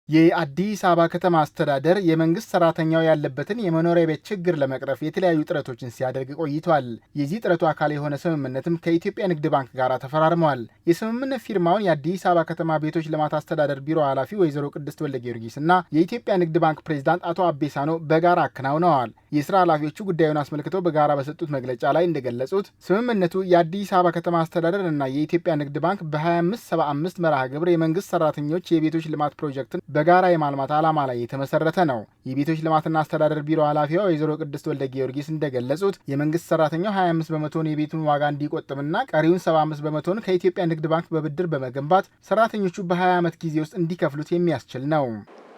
የአዲስ አበባ ከተማ አስተዳደር የመንግስት ሰራተኛው ያለበትን የመኖሪያ ቤት ችግር ለመቅረፍ የተለያዩ ጥረቶችን ሲያደርግ ቆይቷል። የዚህ ጥረቱ አካል የሆነ ስምምነትም ከኢትዮጵያ ንግድ ባንክ ጋር ተፈራርመዋል። የስምምነት ፊርማውን የአዲስ አበባ ከተማ ቤቶች ልማት አስተዳደር ቢሮ ኃላፊ ወይዘሮ ቅድስት ወልደ ጊዮርጊስ እና የኢትዮጵያ ንግድ ባንክ ፕሬዝዳንት አቶ አቤሳኖ በጋራ አከናውነዋል። የስራ ኃላፊዎቹ ጉዳዩን አስመልክተው በጋራ በሰጡት መግለጫ ላይ እንደገለጹት ስምምነቱ የአዲስ አበባ ከተማ አስተዳደር እና የኢትዮጵያ ንግድ ባንክ በ2575 መርሃ ግብር የመንግስት ሰራተኞች የቤቶች ልማት ፕሮጀክትን በጋራ የማልማት ዓላማ ላይ የተመሰረተ ነው። የቤቶች ልማትና አስተዳደር ቢሮ ኃላፊዋ ወይዘሮ ቅድስት ወልደ ጊዮርጊስ እንደገለጹት የመንግስት ሰራተኛው 25 በመቶን የቤቱን ዋጋ እንዲቆጥብና ቀሪውን 75 በመቶን ከኢትዮጵያ ንግድ ባንክ በብድር በመገንባት ሰራተኞቹ በ20 ዓመት ጊዜ ውስጥ እንዲከፍሉት የሚያስችል ነው።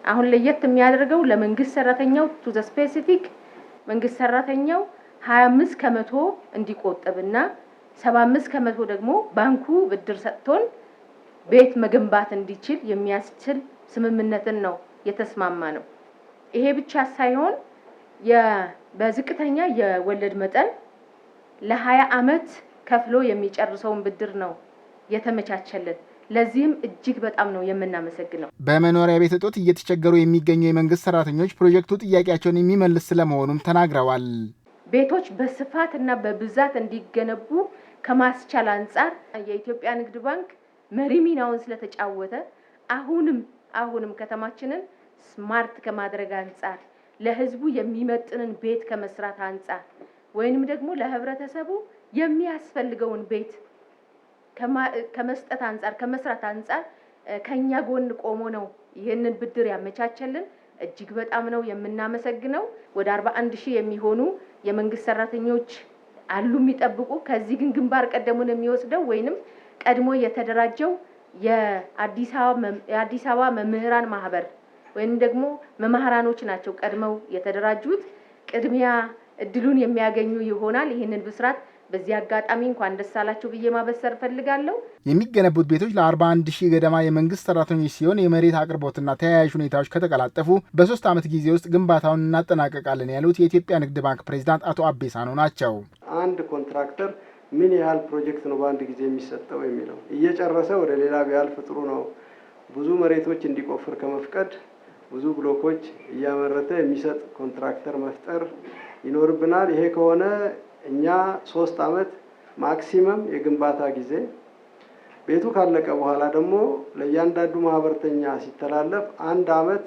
አሁን ለየት የሚያደርገው ለመንግስት ሰራተኛው ቱ ዘ ስፔሲፊክ መንግስት ሰራተኛው 25 ከመቶ እንዲቆጥብና 75 ከመቶ ደግሞ ባንኩ ብድር ሰጥቶን ቤት መገንባት እንዲችል የሚያስችል ስምምነትን ነው የተስማማ ነው። ይሄ ብቻ ሳይሆን በዝቅተኛ የወለድ መጠን ለ20 ዓመት ከፍሎ የሚጨርሰውን ብድር ነው የተመቻቸልን። ለዚህም እጅግ በጣም ነው የምናመሰግነው። በመኖሪያ ቤት እጦት እየተቸገሩ የሚገኙ የመንግስት ሰራተኞች ፕሮጀክቱ ጥያቄያቸውን የሚመልስ ስለመሆኑም ተናግረዋል። ቤቶች በስፋትና በብዛት እንዲገነቡ ከማስቻል አንጻር የኢትዮጵያ ንግድ ባንክ መሪ ሚናውን ስለተጫወተ አሁንም ከተማችንን ስማርት ከማድረግ አንጻር ለህዝቡ የሚመጥንን ቤት ከመስራት አንጻር ወይንም ደግሞ ለህብረተሰቡ የሚያስፈልገውን ቤት ከመስጠት አንጻር ከመስራት አንጻር ከኛ ጎን ቆሞ ነው ይሄንን ብድር ያመቻቸልን። እጅግ በጣም ነው የምናመሰግነው። ወደ 41000 የሚሆኑ የመንግስት ሰራተኞች አሉ የሚጠብቁ። ከዚህ ግን ግንባር ቀደሙን የሚወስደው ወይንም ቀድሞ የተደራጀው የአዲስ አበባ መምህራን ማህበር ወይንም ደግሞ መምህራኖች ናቸው። ቀድመው የተደራጁት ቅድሚያ እድሉን የሚያገኙ ይሆናል። ይህንን ብስራት በዚህ አጋጣሚ እንኳን ደስ አላችሁ ብዬ ማበሰር ፈልጋለሁ። የሚገነቡት ቤቶች ለ41000 ገደማ የመንግስት ሰራተኞች ሲሆን የመሬት አቅርቦትና ተያያዥ ሁኔታዎች ከተቀላጠፉ በ3 ዓመት ጊዜ ውስጥ ግንባታውን እናጠናቀቃለን ያሉት የኢትዮጵያ ንግድ ባንክ ፕሬዝዳንት አቶ አቤሳኖ ናቸው። አንድ ኮንትራክተር ምን ያህል ፕሮጀክት ነው በአንድ ጊዜ የሚሰጠው የሚለው እየጨረሰ ወደ ሌላ ቢያልፍ ጥሩ ነው። ብዙ መሬቶች እንዲቆፍር ከመፍቀድ ብዙ ብሎኮች እያመረተ የሚሰጥ ኮንትራክተር መፍጠር ይኖርብናል። ይሄ ከሆነ እኛ 3 ዓመት ማክሲመም የግንባታ ጊዜ፣ ቤቱ ካለቀ በኋላ ደግሞ ለእያንዳንዱ ማህበርተኛ ሲተላለፍ 1 ዓመት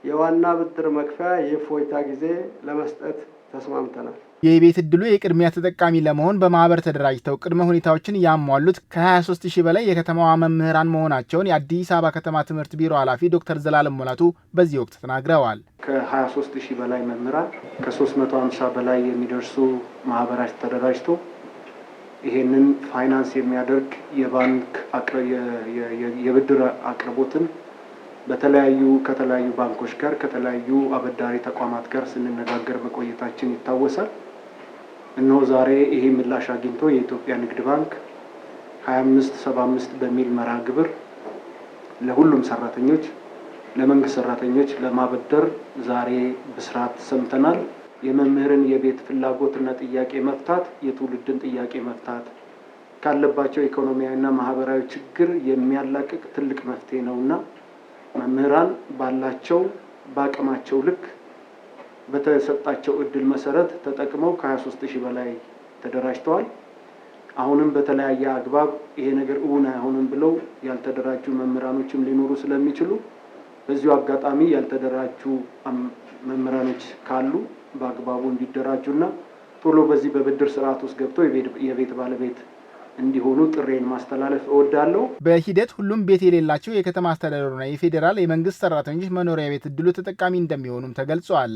የዋና ብድር መክፈያ የእፎይታ ጊዜ ለመስጠት ተስማምተናል። የቤት እድሉ የቅድሚያ ተጠቃሚ ለመሆን በማህበር ተደራጅተው ቅድመ ሁኔታዎችን ያሟሉት ከ23000 በላይ የከተማዋ መምህራን መሆናቸውን የአዲስ አበባ ከተማ ትምህርት ቢሮ ኃላፊ ዶክተር ዘላለም ሙላቱ በዚህ ወቅት ተናግረዋል። ከ23000 በላይ መምህራን ከ350 በላይ የሚደርሱ ማህበራት ተደራጅቶ ይሄንን ፋይናንስ የሚያደርግ የባንክ የብድር አቅርቦትን ከተለያዩ ባንኮች ጋር ከተለያዩ አበዳሪ ተቋማት ጋር ስንነጋገር መቆየታችን ይታወሳል። እነሆ ዛሬ ይሄ ምላሽ አግኝቶ የኢትዮጵያ ንግድ ባንክ 2575 በሚል መርሃ ግብር ለሁሉም ሰራተኞች ለመንግስት ሰራተኞች ለማበደር ዛሬ ብስራት ሰምተናል። የመምህርን የቤት ፍላጎትና ጥያቄ መፍታት የትውልድን ጥያቄ መፍታት ካለባቸው ኢኮኖሚያዊና ማህበራዊ ችግር የሚያላቅቅ ትልቅ መፍትሄ ነውና መምህራን ባላቸው በአቅማቸው ልክ በተሰጣቸው እድል መሰረት ተጠቅመው ከ23000 በላይ ተደራጅተዋል። አሁንም በተለያየ አግባብ ይሄ ነገር እውን አይሆንም ብለው ያልተደራጁ መምህራኖችም ሊኖሩ ስለሚችሉ በዚሁ አጋጣሚ ያልተደራጁ መምህራኖች ካሉ በአግባቡ እንዲደራጁና ቶሎ በዚህ በብድር ስርዓት ውስጥ ገብተው የቤት ባለቤት እንዲሆኑ ጥሬን ማስተላለፍ እወዳለሁ። በሂደት ሁሉም ቤት የሌላቸው የከተማ አስተዳደሩና የፌዴራል የመንግስት ሰራተኞች መኖሪያ ቤት እድሉ ተጠቃሚ እንደሚሆኑም ተገልጿል።